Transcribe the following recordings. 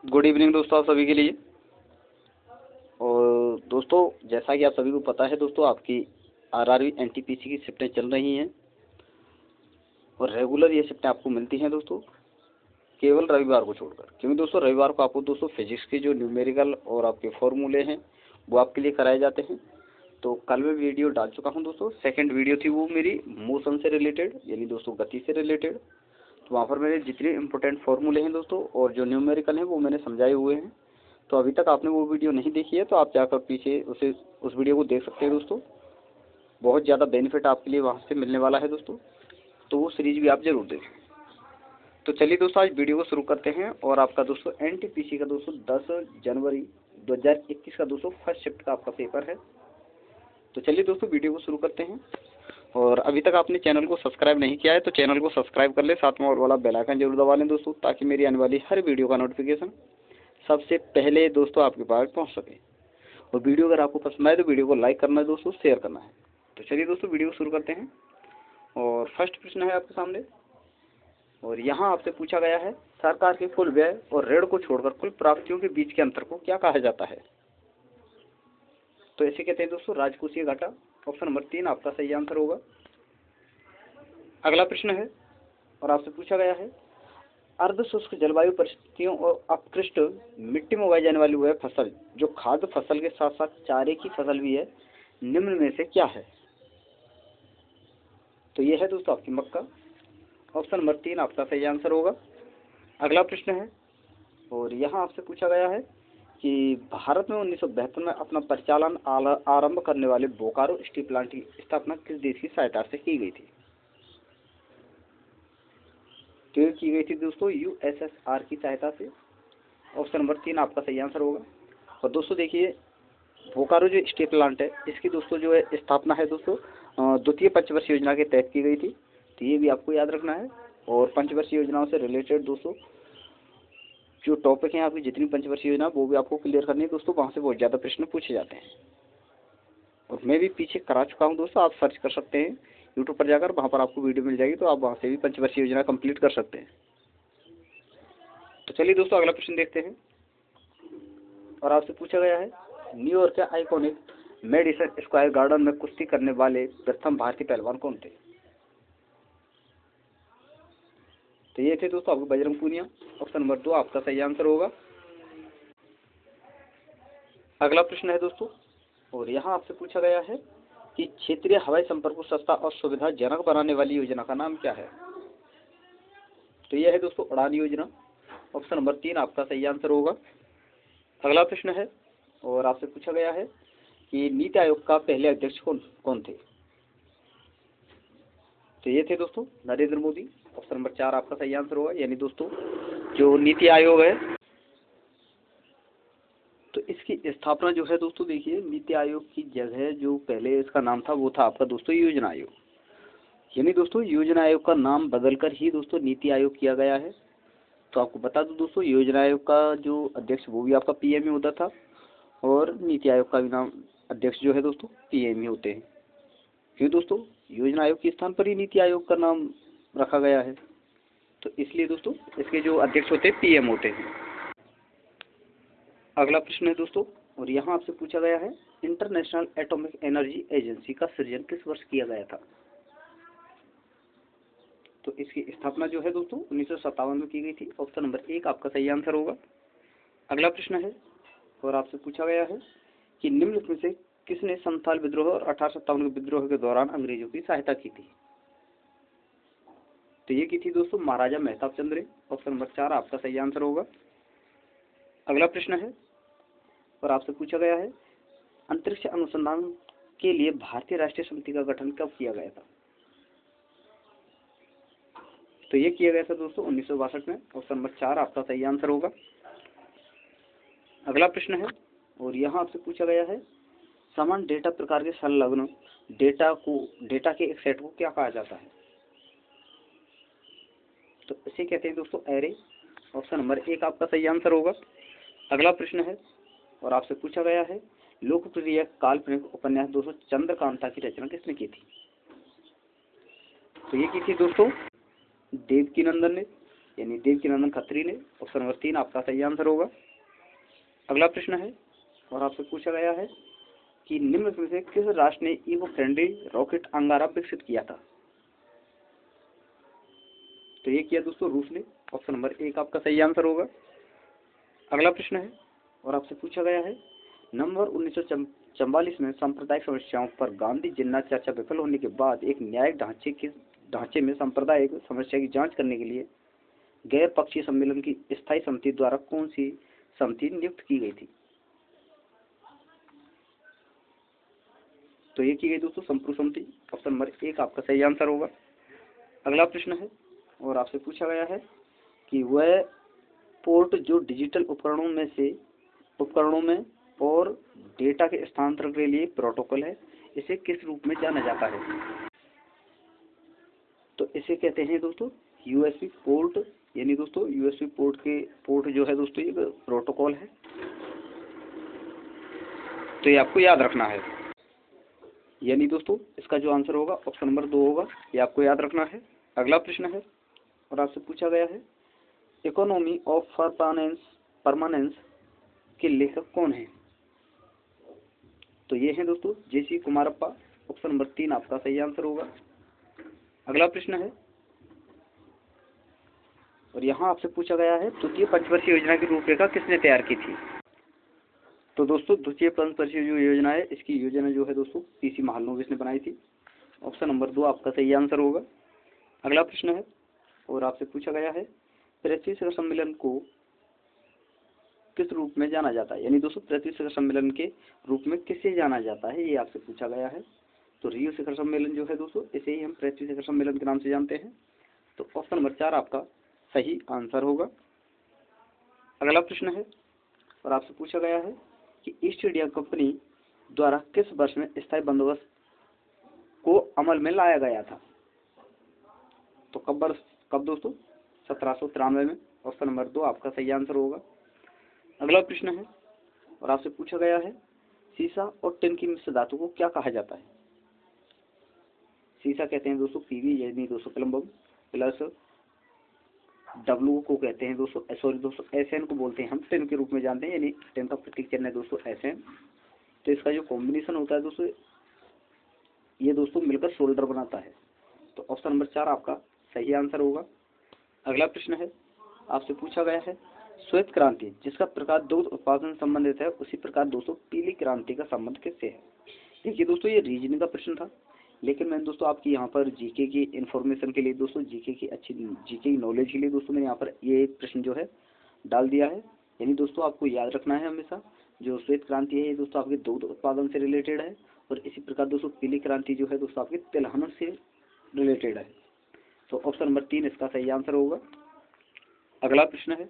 Good evening दोस्तों, आप सभी के लिए। और दोस्तों, जैसा कि आप सभी को पता है दोस्तों, आपकी आरआरबी एनटीपीसी की शिफ्टें चल रही हैं और रेगुलर ये शिफ्टें आपको मिलती हैं दोस्तों, केवल रविवार को छोड़कर। क्योंकि दोस्तों रविवार को आपको दोस्तों फिजिक्स के जो न्यूमेरिकल और आपके फॉर्मूले हैं वो आपके लिए कराए जाते हैं। तो कल मैं वीडियो डाल चुका हूं दोस्तों, सेकंड वीडियो थी वो मेरी मोशन से रिलेटेड, यानी दोस्तों गति से रिलेटेड। तो वहाँ पर मेरे जितने इंपॉर्टेंट फॉर्मूले हैं दोस्तों और जो न्यूमेरिकल हैं वो मैंने समझाए हुए हैं। तो अभी तक आपने वो वीडियो नहीं देखी है तो आप जाकर पीछे उस वीडियो को देख सकते हैं दोस्तों। बहुत ज़्यादा बेनिफिट आपके लिए वहाँ से मिलने वाला है दोस्तों, तो वो सीरीज भी आप जरूर देखें। तो चलिए दोस्तों, आज वीडियो को शुरू करते हैं। और आपका दोस्तों एनटीपीसी का दोस्तों 10 जनवरी 2021 का दोस्तों फर्स्ट शिफ्ट का आपका पेपर है। तो चलिए दोस्तों, वीडियो को शुरू करते हैं। और अभी तक आपने चैनल को सब्सक्राइब नहीं किया है तो चैनल को सब्सक्राइब कर ले, साथ में और वाला बेल आइकन जरूर दबा लें दोस्तों, ताकि मेरी आने वाली हर वीडियो का नोटिफिकेशन सबसे पहले दोस्तों आपके पास पहुंच सके। और वीडियो अगर आपको पसंद आए तो वीडियो को लाइक करना है दोस्तों, शेयर करना है। तो चलिए दोस्तों, वीडियो शुरू करते हैं। और फर्स्ट प्रश्न है आपके सामने, और यहाँ आपसे पूछा गया है, सरकार के कुल व्यय और ऋण को छोड़कर कुल प्राप्तियों के बीच के अंतर को क्या कहा जाता है? तो ऐसे कहते हैं दोस्तों राजकोषीय घाटा। ऑप्शन नंबर 3 आपका सही आंसर होगा। अगला प्रश्न है, और आपसे पूछा गया है, अर्ध शुष्क जलवायु परिस्थितियों और अपकृष्ट मिट्टी में उगाई जाने वाली वह फसल जो खाद्य फसल के साथ साथ चारे की फसल भी है, निम्न में से क्या है? तो यह है दोस्तों आपकी मक्का। ऑप्शन नंबर 3 आपका सही आंसर होगा। अगला प्रश्न है, और यहाँ आपसे पूछा गया है कि भारत में 1972 में अपना परिचालन आरंभ करने वाले बोकारो स्टील प्लांट की स्थापना किस देश की सहायता से की गई थी? तो की गई थी दोस्तों यूएसएसआर की सहायता से। ऑप्शन नंबर 3 आपका सही आंसर होगा। और दोस्तों देखिए, बोकारो जो स्टील प्लांट है इसकी दोस्तों जो है स्थापना है दोस्तों द्वितीय पंचवर्षीय योजना के तहत की गई थी। तो ये भी आपको याद रखना है। और पंचवर्षीय योजनाओं से रिलेटेड दोस्तों जो टॉपिक हैं आपकी जितनी पंचवर्षीय योजना वो भी आपको क्लियर करनी है दोस्तों, वहाँ से बहुत ज़्यादा प्रश्न पूछे जाते हैं। और मैं भी पीछे करा चुका हूँ दोस्तों, आप सर्च कर सकते हैं यूट्यूब पर जाकर, वहाँ पर आपको वीडियो मिल जाएगी, तो आप वहाँ से भी पंचवर्षीय योजना कंप्लीट कर सकते हैं। तो चलिए दोस्तों, अगला प्रश्न देखते हैं। और आपसे पूछा गया है, न्यूयॉर्क के आइकॉनिक मेडिसन स्क्वायर गार्डन में कुश्ती करने वाले प्रथम भारतीय पहलवान कौन थे? तो ये थे दोस्तों आपको बजरंग पूनिया। ऑप्शन नंबर 2 आपका सही आंसर होगा। अगला प्रश्न है दोस्तों, और यहाँ आपसे पूछा गया है कि क्षेत्रीय हवाई संपर्क को सस्ता और सुविधाजनक बनाने वाली योजना का नाम क्या है? तो यह है दोस्तों उड़ान योजना। ऑप्शन नंबर 3 आपका सही आंसर होगा। अगला प्रश्न है, और आपसे पूछा गया है कि नीति आयोग का पहले अध्यक्ष कौन थे? तो ये थे दोस्तों नरेंद्र मोदी। ऑप्शन नंबर 4 आपका सही आंसर होगा। यानी दोस्तों जो नीति आयोग है तो इसकी स्थापना जो है दोस्तों, देखिए नीति आयोग की जगह जो पहले इसका नाम था वो था आपका दोस्तों योजना आयोग। यानी दोस्तों योजना आयोग का नाम बदलकर ही दोस्तों नीति आयोग किया गया है। तो आपको बता दूं दोस्तों, योजना आयोग का जो अध्यक्ष वो भी आपका पीएम ही होता था, और नीति आयोग का भी नाम अध्यक्ष जो है दोस्तों पीएम ही होते हैं। क्यों दोस्तों, योजना आयोग के स्थान पर ही नीति आयोग का नाम रखा गया है, तो इसलिए दोस्तों इसके जो अध्यक्ष होते हैं पीएम होते हैं। अगला प्रश्न है दोस्तों, और यहाँ आपसे पूछा गया है, इंटरनेशनल एटॉमिक एनर्जी एजेंसी का सृजन किस वर्ष किया गया था? तो इसकी स्थापना जो है दोस्तों 1957 में की गई थी। ऑप्शन नंबर 1 आपका सही आंसर होगा। अगला प्रश्न है, और आपसे पूछा गया है कि निम्नलिखित में से किसने संथाल विद्रोह और 1857 के विद्रोह के दौरान अंग्रेजों की सहायता की थी? तो ये की थी दोस्तों महाराजा मेहताब चंद्र ने। ऑप्शन नंबर 4 आपका सही आंसर होगा। अगला प्रश्न है, और आपसे पूछा गया है, अंतरिक्ष अनुसंधान के लिए भारतीय राष्ट्रीय समिति का गठन कब किया गया था? तो ये किया गया था दोस्तों 1962 में। ऑप्शन नंबर 4 आपका सही आंसर होगा। अगला प्रश्न है, और यहाँ आपसे पूछा गया है, समान डेटा प्रकार के संलग्न डेटा के एक सेट को क्या कहा जाता है? तो इसे कहते हैं दोस्तों एरे। ऑप्शन नंबर 1 आपका सही आंसर होगा। अगला प्रश्न है, और आपसे पूछा गया है, लोकप्रिय काल्पनिक उपन्यास दोस्तों चंद्रकांता की रचना किसने की थी? तो ये की थी दोस्तों देवकीनंदन ने। यानी देवकीनंदन खत्री ने। ऑप्शन नंबर 3 आपका सही आंसर होगा। अगला प्रश्न है और आपसे पूछा गया है कि निम्न में से किस राष्ट्र ने इको फ्रेंडली रॉकेट अंगारा विकसित किया था? तो ये किया दोस्तों रूस ने। ऑप्शन नंबर 1 आपका सही आंसर होगा। अगला प्रश्न है और आपसे पूछा गया है नवंबर 1944 में सांप्रदायिक समस्याओं पर गांधी जिन्ना चर्चा विफल होने के बाद एक न्यायिक ढांचे में सांप्रदायिक समस्या की जांच करने के लिए गैर पक्षीय सम्मेलन की स्थायी समिति द्वारा कौन सी समिति नियुक्त की गई थी? तो ये की गई दोस्तों संप्रु समिति। ऑप्शन नंबर 1 आपका सही आंसर होगा। अगला प्रश्न है और आपसे पूछा गया है कि वह पोर्ट जो डिजिटल उपकरणों में और डेटा के स्थानांतरण के लिए प्रोटोकॉल है, इसे किस रूप में जाना जाता है? तो इसे कहते हैं दोस्तों यूएसबी पोर्ट। यानी दोस्तों यूएसबी पोर्ट जो है दोस्तों ये प्रोटोकॉल है। तो ये आपको याद रखना है। यानी दोस्तों इसका जो आंसर होगा ऑप्शन नंबर 2 होगा। ये आपको याद रखना है। अगला प्रश्न है और आपसे पूछा गया है इकोनॉमी ऑफ परमानेंस के लेखक कौन है? तो ये है दोस्तों जेसी कुमारप्पा। ऑप्शन नंबर 3 आपका सही आंसर होगा। अगला प्रश्न है और यहाँ आपसे पूछा गया है द्वितीय पंचवर्षीय योजना की रूपरेखा किसने तैयार की थी? तो दोस्तों द्वितीय पंचवर्षीय जो योजना है, इसकी योजना जो है दोस्तों पीसी महालनोबिस ने बनाई थी। ऑप्शन नंबर 2 आपका सही आंसर होगा। अगला प्रश्न है और आपसे पूछा गया है पृथ्वी शिखर सम्मेलन को किस रूप में जाना जाता है? यानी दोस्तों पृथ्वी शिखर सम्मेलन के रूप में किसे जाना जाता है, ये आपसे पूछा गया है। तो रियो शिखर सम्मेलन जो है दोस्तों, इसे ही हम पृथ्वी शिखर सम्मेलन के नाम से जानते हैं। तो ऑप्शन नंबर 4 आपका सही आंसर होगा। अगला प्रश्न है और आपसे पूछा गया है कि ईस्ट इंडिया कंपनी द्वारा किस वर्ष में स्थायी बंदोबस्त को अमल में लाया गया था? तो कब दोस्तों? 1793 में। ऑप्शन नंबर 2 आपका सही आंसर होगा। अगला प्रश्न है और आपसे पूछा गया है सीसा और टिन की मिश्र धातु को क्या कहा जाता है? सीसा कहते हैं दोस्तों पीवी यानी दोस्तों प्लम्बम, प्लस डब्लू को कहते हैं दोस्तों एसएन को बोलते हैं हम, टिन के रूप में जानते हैं। यानी टिन का प्रतीक चिन्ह है दोस्तों एसएन। तो इसका जो कॉम्बिनेशन होता है दोस्तों, ये दोस्तों मिलकर शोल्डर बनाता है। तो ऑप्शन नंबर 4 आपका सही आंसर होगा। अगला प्रश्न है आपसे पूछा गया है श्वेत क्रांति जिसका प्रकार दुग्ध उत्पादन संबंधित है, उसी प्रकार दोस्तों पीली क्रांति का संबंध किससे है? देखिए दोस्तों ये रीजनिंग का प्रश्न था, लेकिन मैंने दोस्तों आपकी यहाँ पर जीके की इन्फॉर्मेशन के लिए दोस्तों जीके की नॉलेज के लिए दोस्तों मैंने यहाँ पर ये प्रश्न जो है डाल दिया है। यानी दोस्तों आपको याद रखना है हमेशा जो श्वेत क्रांति है ये दोस्तों आपके दुग्ध उत्पादन से रिलेटेड है, और इसी प्रकार दोस्तों पीली क्रांति जो है दोस्तों आपके तिलहन से रिलेटेड है। तो ऑप्शन नंबर 3 इसका सही आंसर होगा। अगला प्रश्न है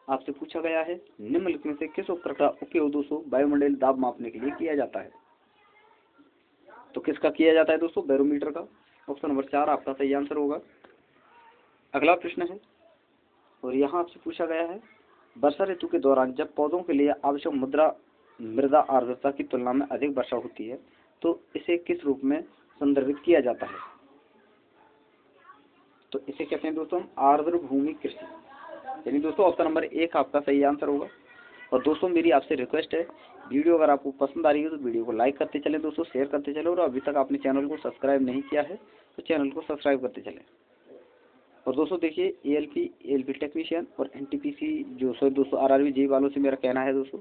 आपसे पूछा गया है निम्नलिखित में से किस उपकरण का उपयोग दोस्तों वायुमंडलीय दाब मापने के लिए किया जाता है? तो किसका किया जाता है दोस्तों? बैरोमीटर का। ऑप्शन नंबर 4 आपका सही आंसर होगा। अगला प्रश्न है और यहाँ आपसे पूछा गया है वर्षा ऋतु के दौरान जब पौधों के लिए आवश्यक मृदा आर्द्रता की तुलना में अधिक वर्षा होती है तो इसे किस रूप में संदर्भित किया जाता है? तो इसे कहते हैं दोस्तों आर्द्र भूमि कृषि। यानी दोस्तों ऑप्शन नंबर 1 आपका सही आंसर होगा। और दोस्तों मेरी आपसे रिक्वेस्ट है वीडियो अगर आपको पसंद आ रही है तो वीडियो को लाइक करते चलें दोस्तों, शेयर करते चलें, और अभी तक आपने चैनल को सब्सक्राइब नहीं किया है तो चैनल को सब्सक्राइब करते चलें। और दोस्तों देखिए एएलपी टेक्नीशियन और एनटीपीसी जो सो दोस्तों आरआरबी जेई वालों से मेरा कहना है दोस्तों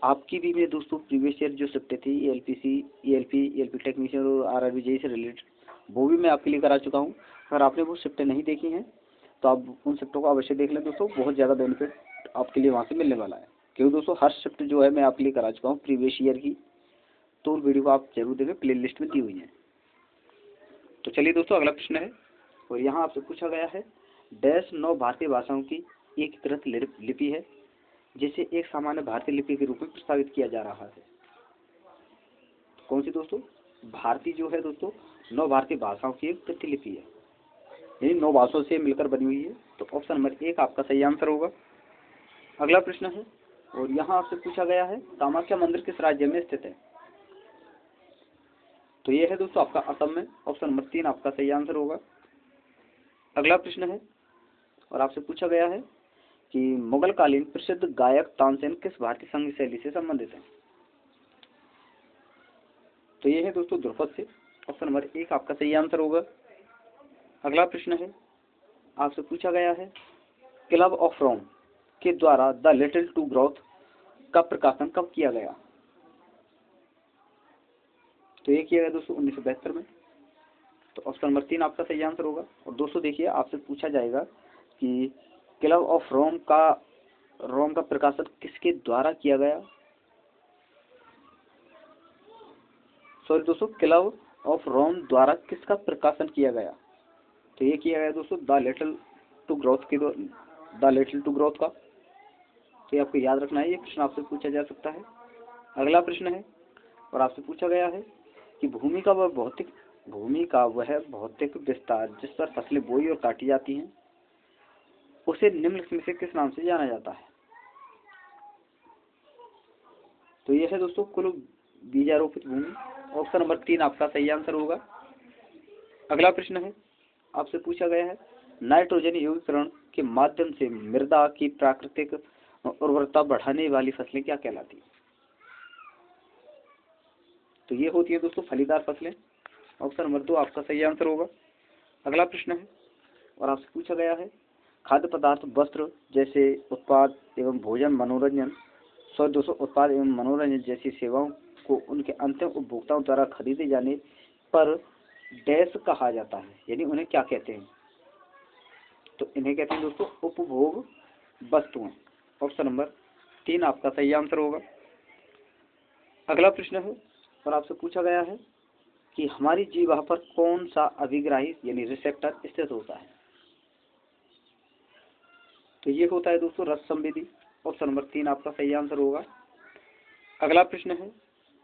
आपकी भी मैं दोस्तों प्रीवियस ईयर जो शिफ्टें थी एएलपी टेक्नीशियन और आरआरबी जेई से रिलेटेड वो भी मैं आपके लिए करा चुका हूँ। अगर आपने वो शिफ्टें नहीं देखी हैं तो आप उन शिफ्टों को अवश्य देख लें दोस्तों, बहुत ज़्यादा बेनिफिट आपके लिए वहाँ से मिलने वाला है। क्योंकि दोस्तों हर शिफ्ट जो है मैं आपके लिए करा चुका हूँ प्रीवियस ईयर की, तो वीडियो को आप जरूर देखें, प्ले लिस्ट में दी हुई है। तो चलिए दोस्तों अगला प्रश्न है और यहाँ आपसे पूछा गया है डैश 9 भारतीय भाषाओं की एकीकृत लिपि है जिसे एक सामान्य भारतीय लिपि के रूप में प्रस्तावित किया जा रहा है। कौन सी दोस्तों? भारतीय जो है दोस्तों 9 भारतीय भाषाओं की एक प्रतिलिपि है, यानी 9 भाषाओं से मिलकर बनी हुई है। तो ऑप्शन नंबर 1 आपका सही आंसर होगा। अगला प्रश्न है और यहाँ आपसे पूछा गया है कामाख्या मंदिर किस राज्य में स्थित है? तो ये है दोस्तों आपका असम में। ऑप्शन नंबर 3 आपका सही आंसर होगा। अगला प्रश्न है और आपसे पूछा गया है कि मुगल कालीन प्रसिद्ध गायक तानसेन किस भारतीय संगीत शैली से संबंधित है। तो ये है दोस्तों ध्रुपद से। ऑप्शन नंबर 1 आपका सही आंसर होगा। अगला प्रश्न है, आपसे पूछा गया है क्लब ऑफ रोम के द्वारा द लिटिल टू ग्रोथ का प्रकाशन कब किया गया। तो ये किया गया दोस्तों 1972 में। तो ऑप्शन नंबर 3 आपका सही आंसर होगा। और दोस्तों देखिए, आपसे पूछा जाएगा कि क्लब ऑफ रोम का प्रकाशन किसके द्वारा किया गया। सॉरी दोस्तों, क्लब ऑफ रोम द्वारा किसका प्रकाशन किया गया। तो ये किया गया दोस्तों द लिटिल टू ग्रोथ का। तो ये आपको याद रखना है, ये प्रश्न आपसे पूछा जा सकता है। अगला प्रश्न है, और आपसे पूछा गया है कि भूमि का वह भौतिक विस्तार जिस पर फसलें बोई और काटी जाती हैं उसे निम्नलिखित में से किस नाम से जाना जाता है। तो यह है दोस्तों कुल बीजारोपित भूमि। ऑप्शन नंबर 3 आपका सही आंसर होगा। अगला प्रश्न है, आपसे पूछा गया है नाइट्रोजन यौगिकरण के माध्यम से मृदा की प्राकृतिक उर्वरता बढ़ाने वाली फसलें क्या कहलाती हैं। तो ये होती है दोस्तों फलीदार फसलें। ऑप्शन नंबर 2 आपका सही आंसर होगा। अगला प्रश्न है, और आपसे पूछा गया है खाद्य पदार्थ, वस्त्र जैसे उत्पाद एवं भोजन, उत्पाद एवं मनोरंजन जैसी सेवाओं को उनके अंतिम उपभोक्ताओं द्वारा खरीदे जाने पर डैश कहा जाता है, यानी उन्हें क्या कहते हैं। तो इन्हें कहते हैं दोस्तों उपभोग वस्तुएं। ऑप्शन नंबर 3 आपका सही आंसर होगा। अगला प्रश्न है, और आपसे पूछा गया है कि हमारी जीभ पर कौन सा अभिग्राही यानी रिसेप्टर स्थित होता है। तो ये होता है दोस्तों रस संवेदी। ऑप्शन नंबर 3 आपका सही आंसर होगा। अगला प्रश्न है,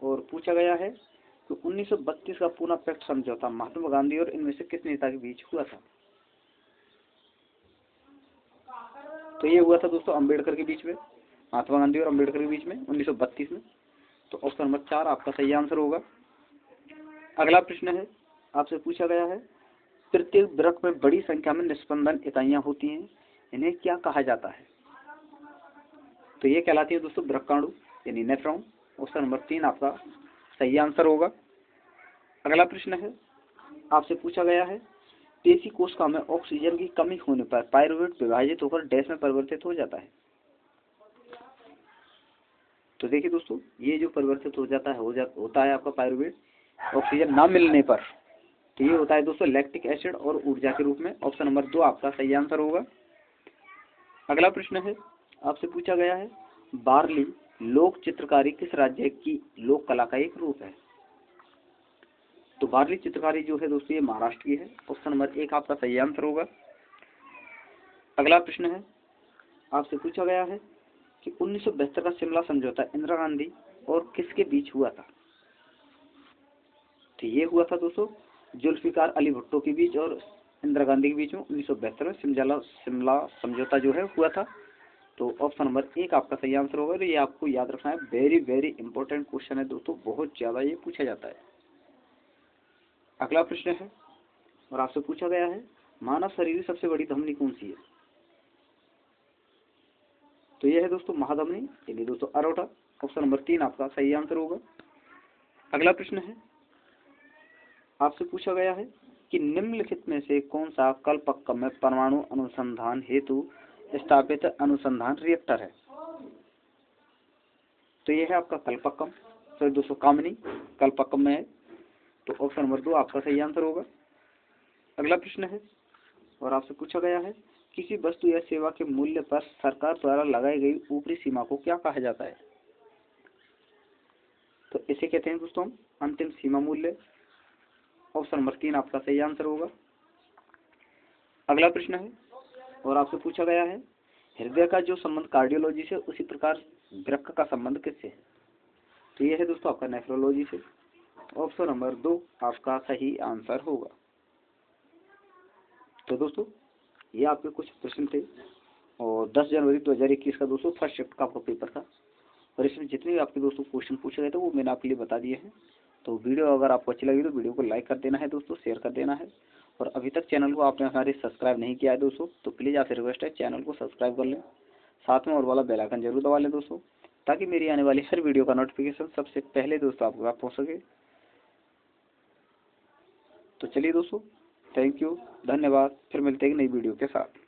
और पूछा गया है कि 1932 का पूना पैक्ट समझौता महात्मा गांधी और इनमें से किस नेता के बीच हुआ था। तो ये हुआ था दोस्तों अम्बेडकर के बीच में, महात्मा गांधी और अम्बेडकर के बीच में 1932 में। तो ऑप्शन नंबर 4 आपका सही आंसर होगा। अगला प्रश्न है, आपसे पूछा गया है प्रत्येक वृक्क में बड़ी संख्या में निस्पंदन इकाइयां होती हैं, इन्हें क्या कहा जाता है। तो ये कहलाती है दोस्तों वृक्काणु यानी नेफ्रॉन। ऑप्शन नंबर 3 आपका सही आंसर होगा। अगला प्रश्न है, आपसे पूछा गया है पेशी कोशिका में ऑक्सीजन की कमी होने पर पायरुवेट विभाजित होकर डैश में परिवर्तित हो जाता है। तो देखिए दोस्तों, ये जो परिवर्तित हो जाता है होता है आपका पायरुवेट ऑक्सीजन ना मिलने पर। तो ये होता है दोस्तों लैक्टिक एसिड और ऊर्जा के रूप में। ऑप्शन नंबर 2 आपका सही आंसर होगा। अगला प्रश्न है, आपसे पूछा गया है बार्ली लोक चित्रकारी किस राज्य की लोक कला का एक रूप है। तो बार्ली चित्रकारी जो है दोस्तों ये महाराष्ट्र की है। ऑप्शन नंबर 1 आपका सही आंसर होगा। अगला प्रश्न है, आपसे पूछा गया है कि 1972 का शिमला समझौता इंदिरा गांधी और किसके बीच हुआ था। तो ये हुआ था दोस्तों जुल्फिकार अली भुट्टो के बीच और इंदिरा गांधी के बीच में 1972 में शिमला समझौता जो है हुआ था। तो ऑप्शन नंबर 1 आपका सही आंसर होगा। तो ये आपको याद रखना है, वेरी वेरी इंपॉर्टेंट क्वेश्चन है दोस्तों, बहुत ज्यादा ये पूछा जाता है। अगला प्रश्न है, और आपसे पूछा गया है मानव शरीर की सबसे बड़ी धमनी कौन सी है। तो यह है दोस्तों महाधमनी यानी दोस्तों अरोटा। ऑप्शन नंबर 3 आपका सही आंसर होगा। अगला प्रश्न है, आपसे पूछा गया है कि निम्नलिखित में से कौन सा कलपक्कम में परमाणु अनुसंधान हेतु स्थापित अनुसंधान रिएक्टर है। तो यह है आपका कलपक्कम, सॉरी दोस्तों कामिनी कलपक्कम में है। तो ऑप्शन नंबर 2 आपका सही आंसर होगा। अगला प्रश्न है, और आपसे पूछा गया है किसी वस्तु या सेवा के मूल्य पर सरकार द्वारा लगाई गई ऊपरी सीमा को क्या कहा जाता है। तो इसे कहते हैं दोस्तों अंतिम सीमा मूल्य। ऑप्शन नंबर 3 आपका सही आंसर होगा। अगला प्रश्न है, और आपसे पूछा गया है हृदय का जो संबंध कार्डियोलॉजी से उसी प्रकार वृक्क का संबंध किससे है। तो यह है दोस्तों आपका नेफ्रोलॉजी से। ऑप्शन नंबर 2 आपका सही आंसर होगा। तो दोस्तों ये आपके कुछ प्रश्न थे, और 10 जनवरी 2021 का दोस्तों फर्स्ट शिफ्ट का आपका पेपर था, और इसमें जितने भी आपके दोस्तों क्वेश्चन पूछे गए थे वो मैंने आपके लिए बता दिए हैं। तो वीडियो अगर आपको अच्छी लगी तो वीडियो को लाइक कर देना है दोस्तों, शेयर कर देना है। और अभी तक चैनल को आपने हमारे सब्सक्राइब नहीं किया है दोस्तों, तो प्लीज़ आपसे रिक्वेस्ट है चैनल को सब्सक्राइब कर लें, साथ में और वाला बेल आइकन जरूर दबा लें दोस्तों, ताकि मेरी आने वाली हर वीडियो का नोटिफिकेशन सबसे पहले दोस्तों आपके पास पहुँच सके। तो चलिए दोस्तों, थैंक यू, धन्यवाद, फिर मिलते हैं एक नई वीडियो के साथ।